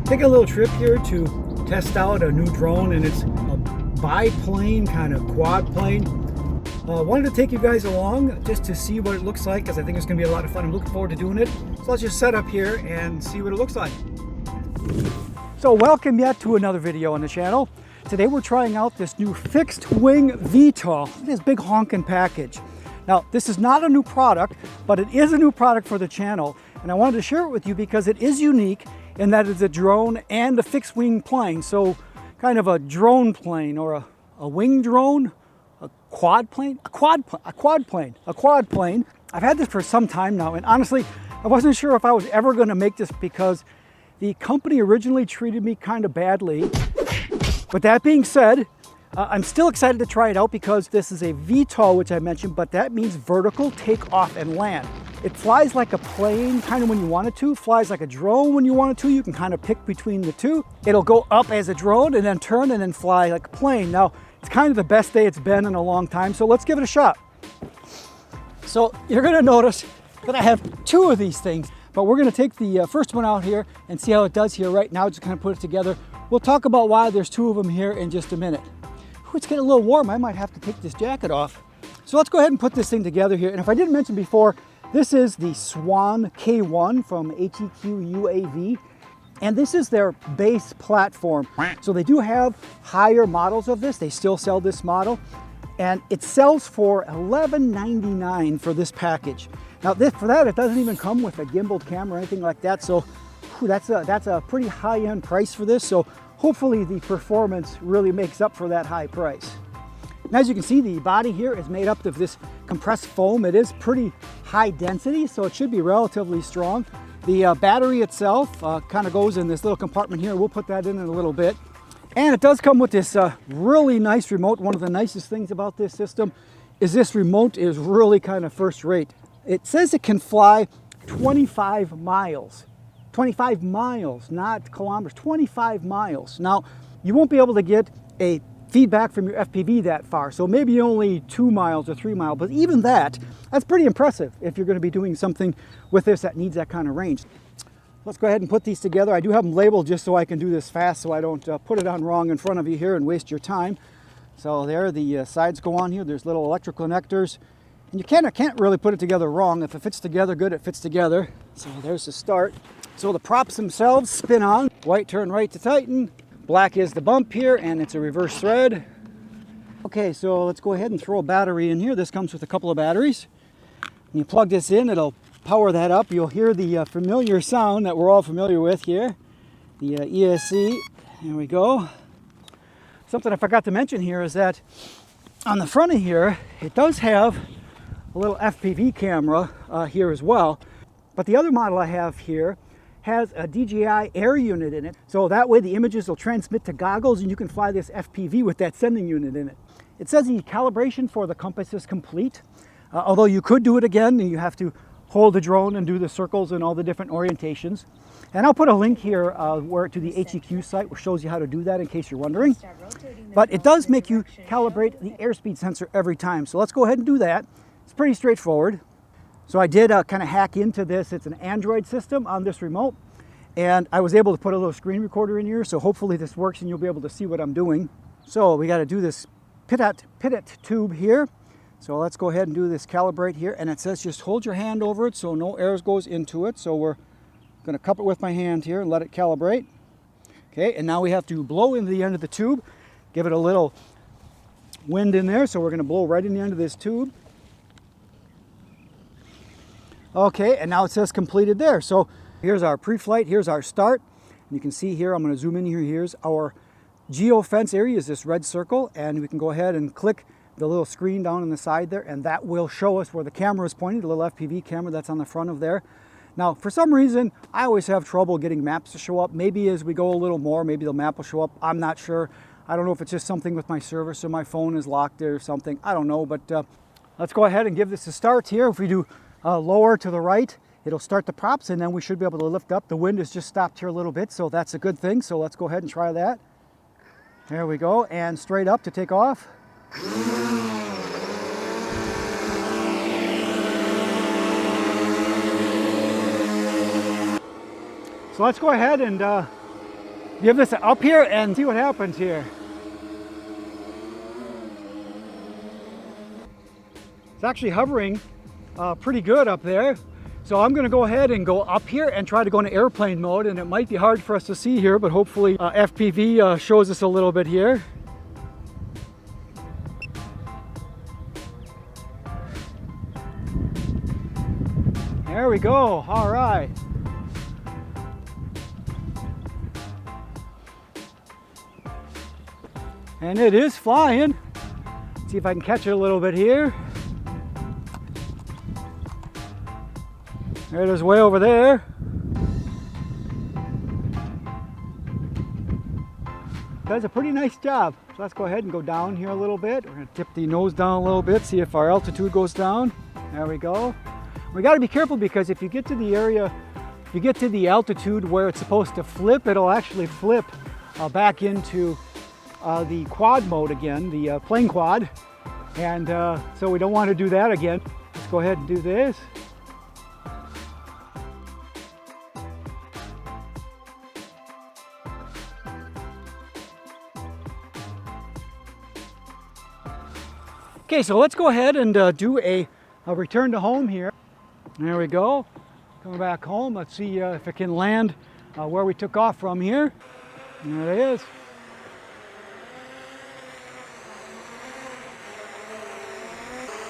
Take a little trip here to test out a new drone, and it's a biplane, kind of quad plane. Wanted to take you guys along just to see what it looks like, because I think it's going to be a lot of fun. I'm looking forward to doing it. So let's just set up here and see what it looks like. So welcome yet to another video on the channel. Today we're trying out this new fixed wing VTOL, this big honking package. Now this is not a new product, but it is a new product for the channel, and I wanted to share it with you because it is unique in that it's a drone and a fixed wing plane. So kind of a drone plane, or a wing drone, a quad plane, a quad plane. I've had this for some time now, and honestly, I wasn't sure if I was ever going to make this because the company originally treated me kind of badly. But that being said, I'm still excited to try it out because this is a VTOL, which I mentioned, but that means vertical takeoff and land. It flies like a plane kind of when you want it to, flies like a drone when you want it to. You can kind of pick between the two. It'll go up as a drone and then turn and then fly like a plane. Now, it's kind of the best day it's been in a long time, so let's give it a shot. So you're gonna notice that I have two of these things, but we're gonna take the first one out here and see how it does here right now, just kind of put it together. We'll talk about why there's two of them here in just a minute. Ooh, it's getting a little warm. I might have to take this jacket off. So let's go ahead and put this thing together here. And if I didn't mention before, this is the Swan-K1 from HEQUAV, and this is their base platform. So they do have higher models of this. They still sell this model, and it sells for $11.99 for this package. Now for that, it doesn't even come with a gimbaled camera or anything like that. So that's a pretty high-end price for this. So hopefully the performance really makes up for that high price. And as you can see, the body here is made up of this compressed foam. It is pretty high density, so it should be relatively strong. The battery itself kind of goes in this little compartment here. We'll put that in a little bit. And it does come with this really nice remote. One of the nicest things about this system is this remote is really kind of first rate. It says it can fly 25 miles. 25 miles, not kilometers, 25 miles. Now, you won't be able to get a feedback from your FPV that far, so maybe only 2 miles or 3 miles, but even that's pretty impressive if you're going to be doing something with this that needs that kind of range. Let's go ahead and put these together. I do have them labeled just so I can do this fast, so I don't put it on wrong in front of you here and waste your time. So there, the sides go on here. There's little electrical connectors, and you can't really put it together wrong. If it fits together good, it fits together. So there's the start. So the props themselves spin on. White turn right to tighten. Black is the bump here, and it's a reverse thread. Okay, so let's go ahead and throw a battery in here. This comes with a couple of batteries. When you plug this in, it'll power that up. You'll hear the familiar sound that we're all familiar with here. The ESC. There we go. Something I forgot to mention here is that on the front of here, it does have a little FPV camera here as well. But the other model I have here has a DJI air unit in it, so that way the images will transmit to goggles and you can fly this FPV with that sending unit in it. It says the calibration for the compass is complete, although you could do it again and you have to hold the drone and do the circles and all the different orientations. And I'll put a link here to the HEQ site, which shows you how to do that in case you're wondering. But it does make you calibrate the airspeed sensor every time, so let's go ahead and do that. It's pretty straightforward. So I did kind of hack into this. It's an Android system on this remote, and I was able to put a little screen recorder in here, so hopefully this works and you'll be able to see what I'm doing. So we got to do this pitot tube here. So let's go ahead and do this calibrate here, and it says just hold your hand over it so no air goes into it. So we're going to cup it with my hand here and let it calibrate. Okay, and now we have to blow into the end of the tube, give it a little wind in there, so we're going to blow right in the end of this tube. Okay, and now it says completed there. So here's our pre-flight, here's our start. And you can see here, I'm going to zoom in here, here's our geofence area, is this red circle, and we can go ahead and click the little screen down on the side there, and that will show us where the camera is pointing, the little FPV camera that's on the front of there. Now, for some reason, I always have trouble getting maps to show up. Maybe as we go a little more, maybe the map will show up. I'm not sure. I don't know if it's just something with my service or my phone is locked there or something. I don't know, but let's go ahead and give this a start here. If we do lower to the right, it'll start the props, and then we should be able to lift up. The wind has just stopped here a little bit, so that's a good thing. So let's go ahead and try that. There we go, and straight up to take off. So let's go ahead and give this up here and see what happens here. It's actually hovering pretty good up there. So I'm gonna go ahead and go up here and try to go into airplane mode, and it might be hard for us to see here, but hopefully FPV shows us a little bit here. There we go, all right. And it is flying. Let's see if I can catch it a little bit here. There it is way over there. Does a pretty nice job. So let's go ahead and go down here a little bit. We're gonna tip the nose down a little bit, see if our altitude goes down. There we go. We gotta be careful because if you get to the area, if you get to the altitude where it's supposed to flip, it'll actually flip back into the quad mode again, the plane quad. And so we don't want to do that again. Let's go ahead and do this. Okay, so let's go ahead and do a return to home here. There we go. Coming back home. Let's see if it can land where we took off from here. There it is.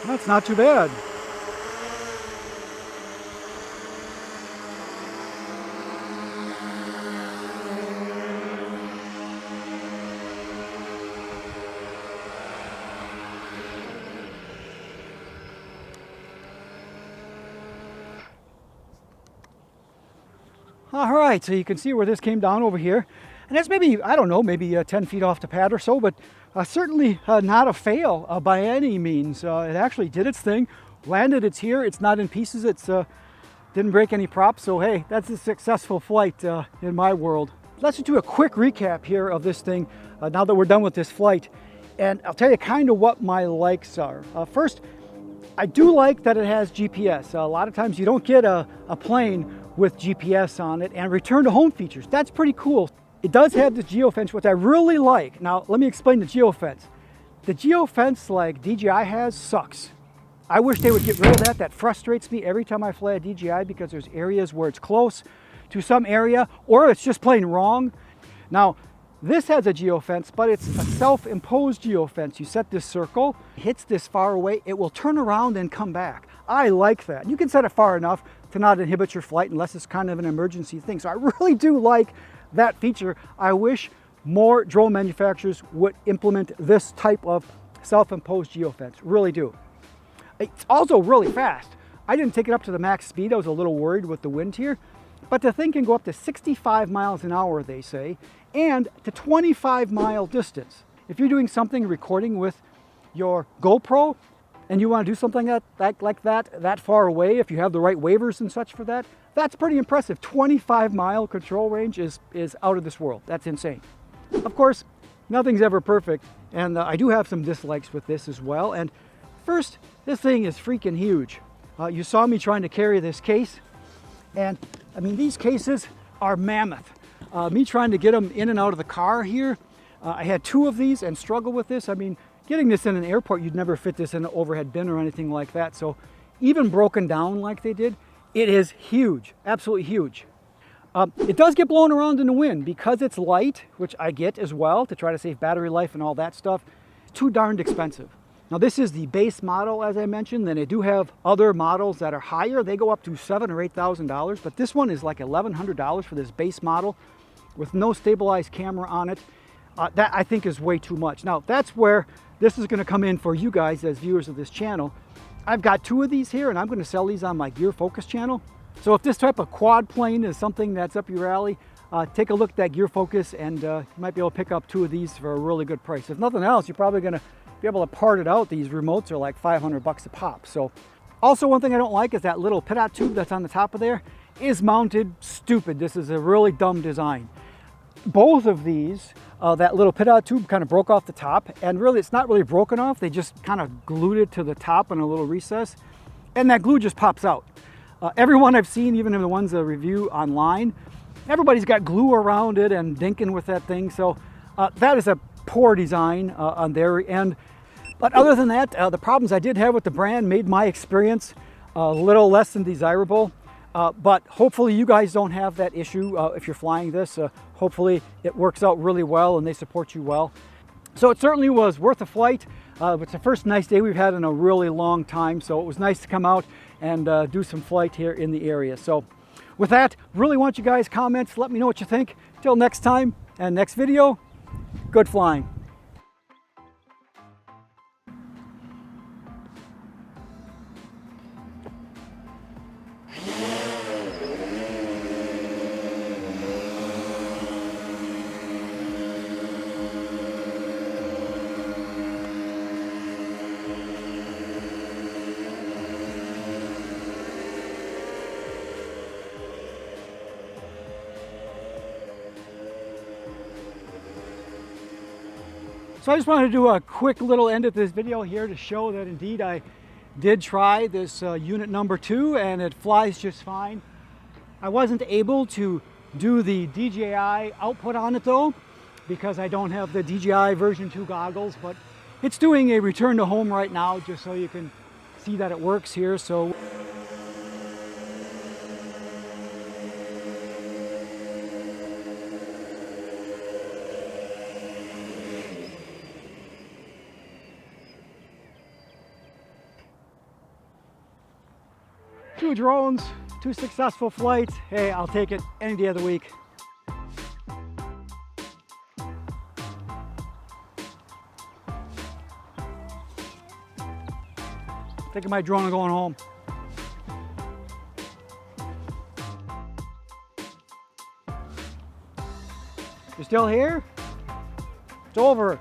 That's not too bad. All right, so you can see where this came down over here. And that's maybe, I don't know, maybe 10 feet off the pad or so, but certainly not a fail by any means. It actually did its thing, landed, it's here, it's not in pieces, it's didn't break any props, so hey, that's a successful flight in my world. Let's just do a quick recap here of this thing now that we're done with this flight. And I'll tell you kind of what my likes are. First, I do like that it has GPS. A lot of times you don't get a plane with GPS on it, and return to home features. That's pretty cool. It does have this geofence, which I really like. Now, let me explain the geofence. The geofence like DJI has sucks. I wish they would get rid of that. That frustrates me every time I fly a DJI because there's areas where it's close to some area or it's just plain wrong. Now, this has a geofence, but it's a self-imposed geofence. You set this circle, hits this far away, it will turn around and come back. I like that. You can set it far enough to not inhibit your flight unless it's kind of an emergency thing. So I really do like that feature. I wish more drone manufacturers would implement this type of self-imposed geofence. Really do. It's also really fast. I didn't take it up to the max speed. I was a little worried with the wind here, but the thing can go up to 65 miles an hour, they say, and to 25-mile distance. If you're doing something recording with your GoPro and you want to do something like that far away, if you have the right waivers and such for that, that's pretty impressive. 25-mile control range is out of this world. That's insane. Of course, nothing's ever perfect, and I do have some dislikes with this as well. And first, this thing is freaking huge. You saw me trying to carry this case, and I mean, these cases are mammoth. Me trying to get them in and out of the car here, I had 2 of these and struggled with this. I mean, getting this in an airport, you'd never fit this in an overhead bin or anything like that. So even broken down like they did, it is huge, absolutely huge. It does get blown around in the wind because it's light, which I get as well to try to save battery life and all that stuff. It's too darned expensive. Now this is the base model, as I mentioned. Then they do have other models that are higher. They go up to $7,000 or $8,000, but this one is like $1,100 for this base model with no stabilized camera on it. That I think is way too much. Now that's where this is going to come in for you guys as viewers of this channel. I've got 2 of these here and I'm going to sell these on my Gear Focus channel. So if this type of quad plane is something that's up your alley, take a look at that Gear Focus and you might be able to pick up 2 of these for a really good price. If nothing else, you're probably going to be able to part it out. These remotes are like 500 bucks a pop. So also one thing I don't like is that little pitot tube that's on the top of there is mounted stupid. This is a really dumb design. Both of these, that little pitot tube kind of broke off the top, and really it's not really broken off. They just kind of glued it to the top in a little recess, and that glue just pops out. Everyone I've seen, even in the ones that review online, everybody's got glue around it and dinking with that thing. So that is a poor design on their end. But other than that, the problems I did have with the brand made my experience a little less than desirable. But hopefully you guys don't have that issue if you're flying this. Hopefully it works out really well and they support you well. So it certainly was worth a flight. It's the first nice day we've had in a really long time, so it was nice to come out and do some flight here in the area. So with that, really want you guys comments. Let me know what you think. Till next time and next video, good flying. So I just wanted to do a quick little end of this video here to show that indeed I did try this unit number 2 and it flies just fine. I wasn't able to do the DJI output on it though, because I don't have the DJI version 2 goggles, but it's doing a return to home right now just so you can see that it works here. So two drones, 2 successful flights. Hey, I'll take it any day of the week. Taking my drone and going home. You still here? It's over.